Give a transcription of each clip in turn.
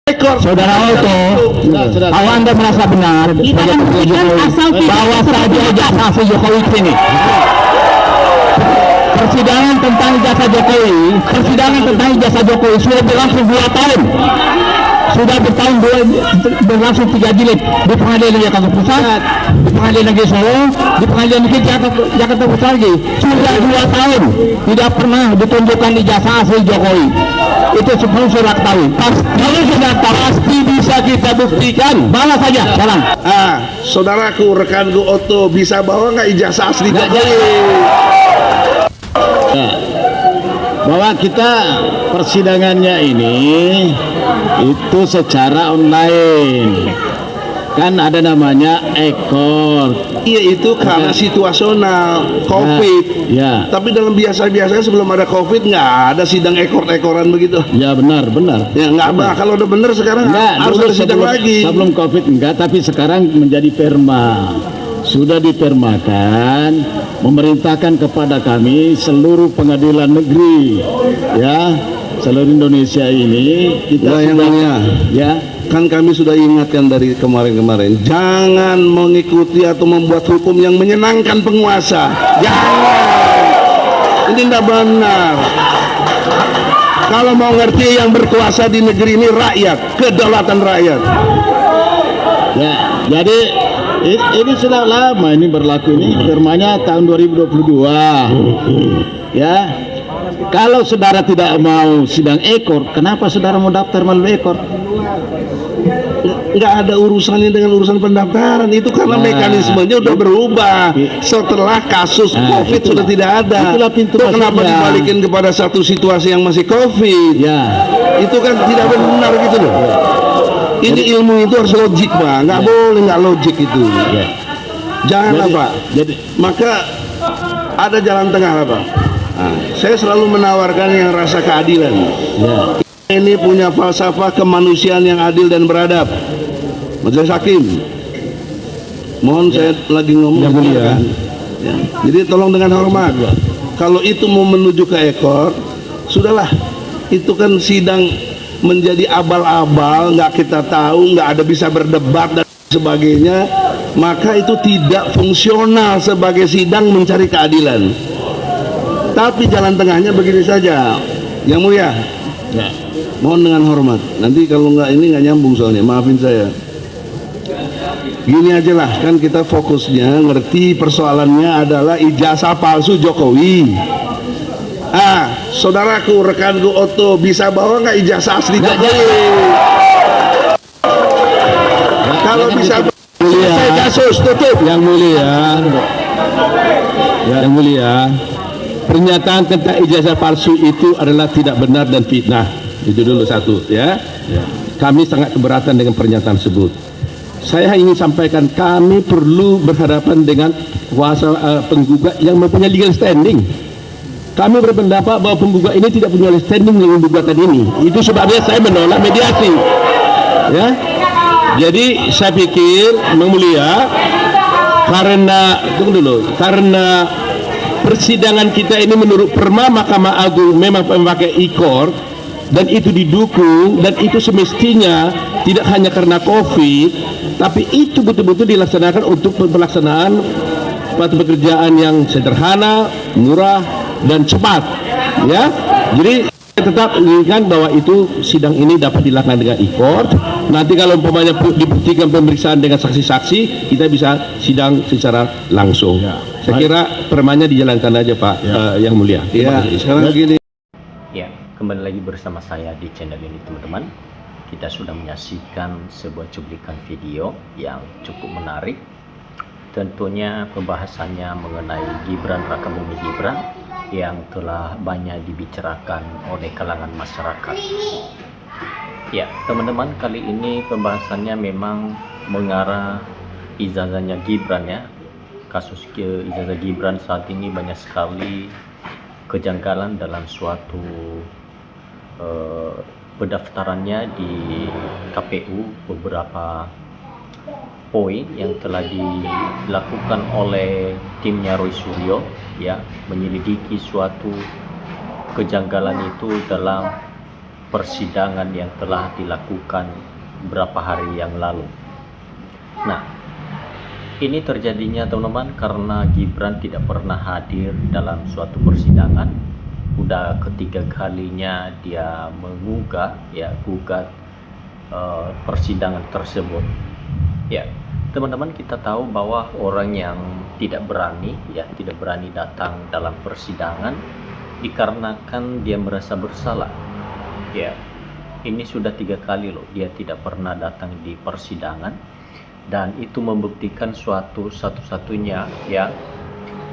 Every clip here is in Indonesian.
Saudara Oto, kalau Anda merasa benar sebagai Presiden Jokowi bahwa saja ijazah Jokowi ini persidangan tentang ijazah Jokowi sudah berlangsung 2 tahun. Sudah berlangsung 3 jilid di Pengadilan Jakarta Pusat, di Pengadilan Negeri Solo, di Pengadilan Negeri Jakarta Pusat lagi. Sudah 2 tahun tidak pernah ditunjukkan ijazah asli Jokowi. Itu sebelum sudah tahu. Kalau sudah pasti bisa kita buktikan. Bawa saja sekarang. Saudaraku, rekanku Oto, bisa bawa nggak ijazah asli Jokowi? Bahwa kita persidangannya ini itu secara online, kan ada namanya ekor. Iya, itu karena situasional COVID. Ya. Tapi dalam biasa-biasanya sebelum ada COVID nggak ada sidang ekor-ekoran begitu. Ya benar. Ya nggak apa. Kalau udah bener sekarang harus ada sidang lagi. Sebelum COVID enggak, tapi sekarang menjadi perma. Sudah dipermakan, memerintahkan kepada kami seluruh pengadilan negeri, ya, seluruh Indonesia ini kita Kan kami sudah ingatkan dari kemarin-kemarin, jangan mengikuti atau membuat hukum yang menyenangkan penguasa. Jangan. Ini tidak benar. Kalau mau ngerti, yang berkuasa di negeri ini rakyat, kedaulatan rakyat. Ya, jadi ini sudah lama ini berlaku, ini firmanya tahun 2022. Ya. Kalau saudara tidak mau sidang ekor, kenapa saudara mau daftar melalui ekor? Nggak ada urusannya dengan urusan pendaftaran, itu karena mekanismenya udah berubah setelah kasus COVID sudah tidak ada. Itulah pintu masuknya. Kenapa dibalikin kepada satu situasi yang masih COVID? Ya, itu kan tidak benar gitu loh. Ini ilmu itu harus logik, Pak. Nggak boleh nggak logik itu. Jangan apa. Maka ada jalan tengah apa? Saya selalu menawarkan yang rasa keadilan. Ini punya falsafah kemanusiaan yang adil dan beradab. Majelis Hakim, mohon saya lagi ngomong yang mulia. Jadi tolong dengan hormat. Kalau itu mau menuju ke ekor, sudahlah. Itu kan sidang menjadi abal-abal, nggak kita tahu, nggak ada bisa berdebat dan sebagainya. Maka itu tidak fungsional sebagai sidang mencari keadilan. Tapi jalan tengahnya begini saja, yang mulia. Mohon dengan hormat. Nanti kalau nggak ini nggak nyambung soalnya, maafin saya. Gini aja lah, kan kita fokusnya ngerti persoalannya adalah ijazah palsu Jokowi. Saudaraku, rekanku Oto, bisa bawa nggak ijazah asli Jokowi? Kalau bisa, selesai kasus, tutup. Yang mulia, pernyataan tentang ijazah palsu itu adalah tidak benar dan fitnah. Itu dulu satu, ya. Kami sangat keberatan dengan pernyataan tersebut. Saya ingin sampaikan, kami perlu berhadapan dengan kuasa penggugat yang mempunyai legal standing. Kami berpendapat bahwa penggugat ini tidak punya standing dengan gugatan ini. Itu sebabnya saya menolak mediasi. Ya. Jadi saya pikir, Yang Mulia, karena persidangan kita ini menurut Perma Mahkamah Agung memang memakai ikor, dan itu didukung, dan itu semestinya tidak hanya karena COVID, tapi itu betul-betul dilaksanakan untuk pelaksanaan suatu pekerjaan yang sederhana, murah, dan cepat. Ya, jadi saya tetap inginkan bahwa itu sidang ini dapat dilakukan dengan ikor. Nanti kalau umpamanya dibuktikan pemeriksaan dengan saksi-saksi, kita bisa sidang secara langsung. Saya kira permanya dijalankan aja, Pak. Yang Mulia. Sekarang begini. Kembali lagi bersama saya di channel ini, teman-teman. Kita sudah menyaksikan sebuah cuplikan video yang cukup menarik. Tentunya pembahasannya mengenai Gibran Rakabumi Gibran yang telah banyak dibicarakan oleh kalangan masyarakat. Ya, teman-teman, kali ini pembahasannya memang mengarah ijazahnya Gibran, ya. Kasus ijazah Gibran saat ini banyak sekali kejanggalan dalam suatu pendaftarannya di KPU. Beberapa poin yang telah dilakukan oleh timnya Roy Suryo, ya, menyelidiki suatu kejanggalan itu dalam persidangan yang telah dilakukan beberapa hari yang lalu. Nah, ini terjadinya teman-teman karena Gibran tidak pernah hadir dalam suatu persidangan. Udah ketiga kalinya dia gugat persidangan tersebut. Ya, teman-teman, kita tahu bahwa orang yang tidak berani datang dalam persidangan dikarenakan dia merasa bersalah. Ya, ini sudah 3 kali loh dia tidak pernah datang di persidangan, dan itu membuktikan satu-satunya ya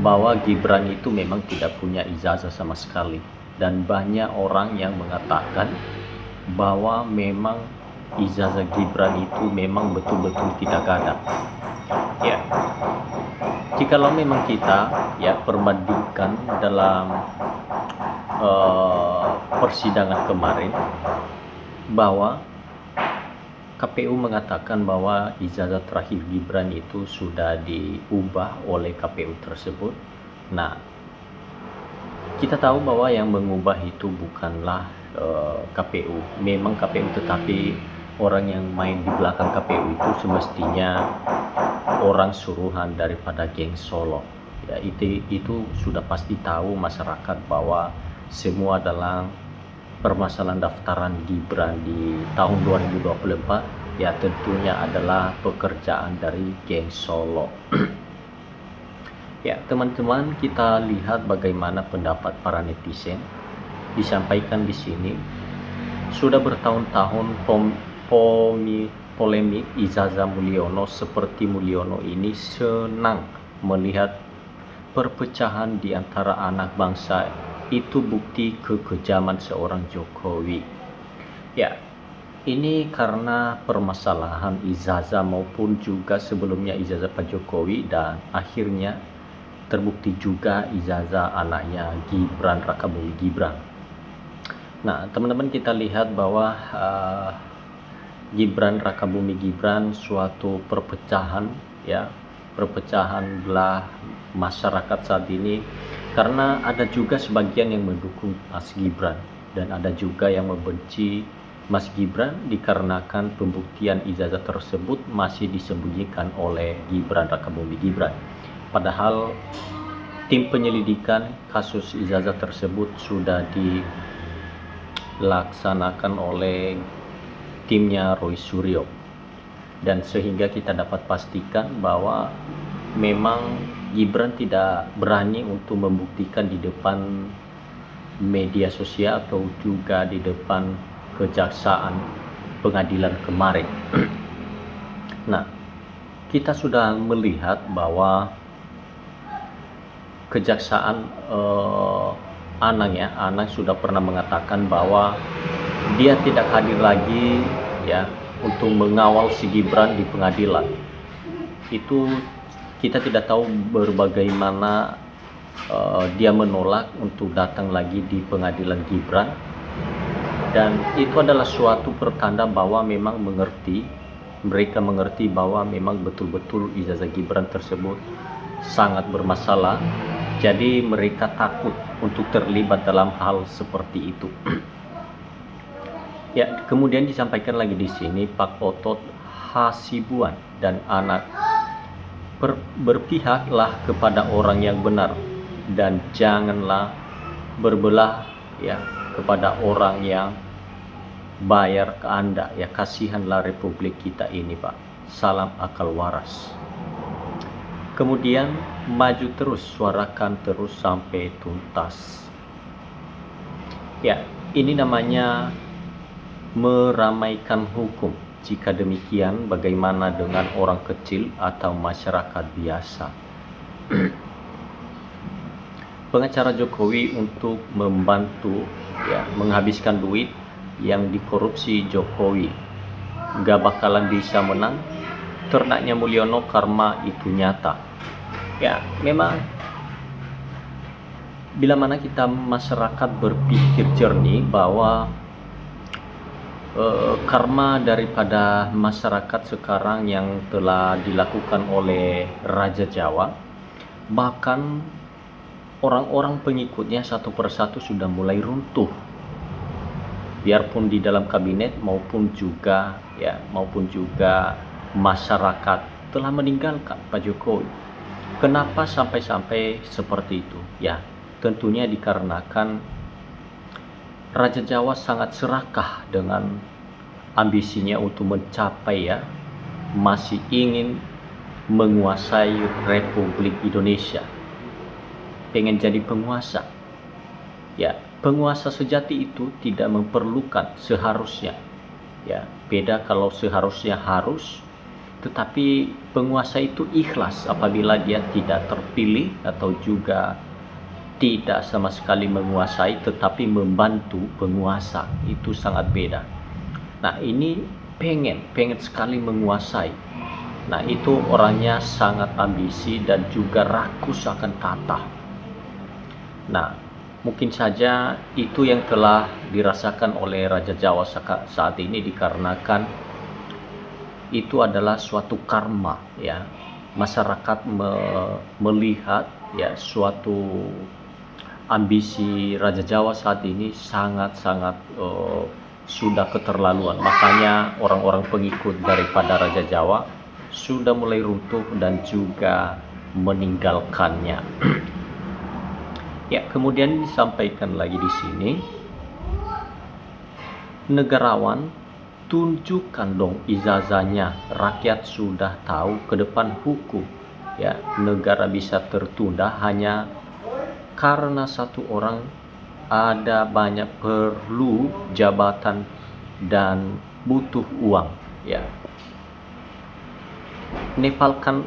bahwa Gibran itu memang tidak punya ijazah sama sekali. Dan banyak orang yang mengatakan bahwa memang ijazah Gibran itu memang betul-betul tidak ada. Ya, jikalau memang kita ya perbandingkan dalam persidangan kemarin bahwa KPU mengatakan bahwa ijazah terakhir Gibran itu sudah diubah oleh KPU tersebut. Nah, kita tahu bahwa yang mengubah itu bukanlah KPU, memang KPU, tetapi orang yang main di belakang KPU itu semestinya orang suruhan daripada geng Solo. Ya, itu sudah pasti tahu masyarakat bahwa semua adalah permasalahan daftaran Gibran di tahun 2024 ya tentunya adalah pekerjaan dari geng Solo. Ya, teman-teman, kita lihat bagaimana pendapat para netizen disampaikan di sini. Sudah bertahun-tahun polemik ijazah Mulyono, seperti Mulyono ini senang melihat perpecahan di antara anak bangsa. Itu bukti kekejaman seorang Jokowi. Ya, ini karena permasalahan ijazah maupun juga sebelumnya ijazah Pak Jokowi, dan akhirnya terbukti juga ijazah anaknya Gibran Rakabuming Gibran. Nah, teman-teman, kita lihat bahwa Gibran Rakabuming Gibran suatu perpecahan ya, perpecahan belah masyarakat saat ini, karena ada juga sebagian yang mendukung Mas Gibran dan ada juga yang membenci Mas Gibran dikarenakan pembuktian ijazah tersebut masih disembunyikan oleh Gibran Rakabuming Gibran. Padahal tim penyelidikan kasus ijazah tersebut sudah dilaksanakan oleh timnya Roy Suryo, dan sehingga kita dapat pastikan bahwa memang Gibran tidak berani untuk membuktikan di depan media sosial atau juga di depan kejaksaan pengadilan kemarin. Nah, kita sudah melihat bahwa kejaksaan Anang sudah pernah mengatakan bahwa dia tidak hadir lagi ya untuk mengawal si Gibran di pengadilan. Itu kita tidak tahu bagaimana dia menolak untuk datang lagi di pengadilan Gibran, dan itu adalah suatu pertanda bahwa memang mereka mengerti bahwa memang betul-betul ijazah Gibran tersebut sangat bermasalah. Jadi mereka takut untuk terlibat dalam hal seperti itu. Ya, kemudian disampaikan lagi di sini Pak Otot Hasibuan dan anak berpihaklah kepada orang yang benar dan janganlah berbelah ya kepada orang yang bayar ke Anda. Ya, kasihanlah republik kita ini, Pak. Salam akal waras. Kemudian maju terus, suarakan terus sampai tuntas. Ya, ini namanya meramaikan hukum. Jika demikian, bagaimana dengan orang kecil atau masyarakat biasa? Pengacara Jokowi untuk membantu ya menghabiskan duit yang dikorupsi Jokowi gak bakalan bisa menang. Ternaknya Mulyono, karma itu nyata. Ya, memang bila mana kita masyarakat berpikir jernih bahwa karma daripada masyarakat sekarang yang telah dilakukan oleh Raja Jawa, bahkan orang-orang pengikutnya satu persatu sudah mulai runtuh. biarpun di dalam kabinet maupun juga masyarakat telah meninggalkan Pak Jokowi. Kenapa sampai seperti itu? Ya, tentunya dikarenakan Raja Jawa sangat serakah dengan ambisinya untuk mencapai, masih ingin menguasai Republik Indonesia, pengen jadi penguasa. Ya, penguasa sejati itu tidak memerlukan seharusnya. Ya, beda kalau seharusnya harus, tetapi penguasa itu ikhlas apabila dia tidak terpilih atau juga tidak sama sekali menguasai tetapi membantu penguasa. Itu sangat beda. Nah, ini pengen sekali menguasai. Nah, itu orangnya sangat ambisi dan juga rakus akan tahta. Nah, mungkin saja itu yang telah dirasakan oleh Raja Jawa saat ini dikarenakan itu adalah suatu karma, ya. Masyarakat melihat, ya, suatu ambisi Raja Jawa saat ini sangat-sangat sudah keterlaluan. Makanya orang-orang pengikut daripada Raja Jawa sudah mulai runtuh dan juga meninggalkannya. Ya, kemudian disampaikan lagi di sini, negarawan, tunjukkan dong ijazahnya. Rakyat sudah tahu ke depan hukum. Ya, negara bisa tertunda hanya karena satu orang ada banyak perlu jabatan dan butuh uang. Ya, nepalkan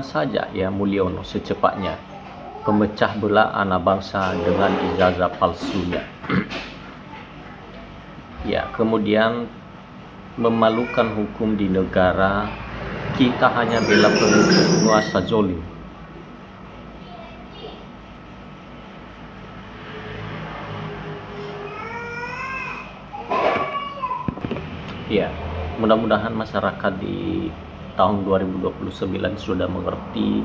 saja, ya, Mulyono secepatnya pemecah belah anak bangsa dengan ijazah palsunya. Ya, kemudian memalukan hukum di negara kita hanya bela penguasa zolim. Ya, mudah-mudahan masyarakat di tahun 2029 sudah mengerti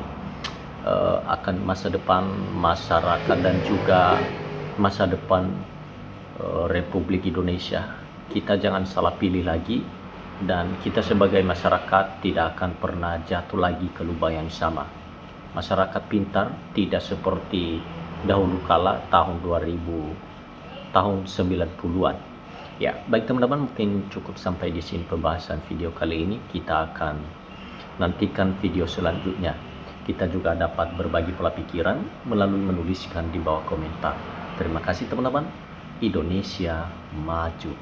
akan masa depan masyarakat dan juga masa depan Republik Indonesia. Kita jangan salah pilih lagi, dan kita sebagai masyarakat tidak akan pernah jatuh lagi ke lubang yang sama. Masyarakat pintar, tidak seperti dahulu kala tahun 90-an. Ya, baik teman-teman, mungkin cukup sampai di sini pembahasan video kali ini. Kita akan nantikan video selanjutnya. Kita juga dapat berbagi pola pikiran melalui menuliskan di bawah komentar. Terima kasih teman-teman. Indonesia maju.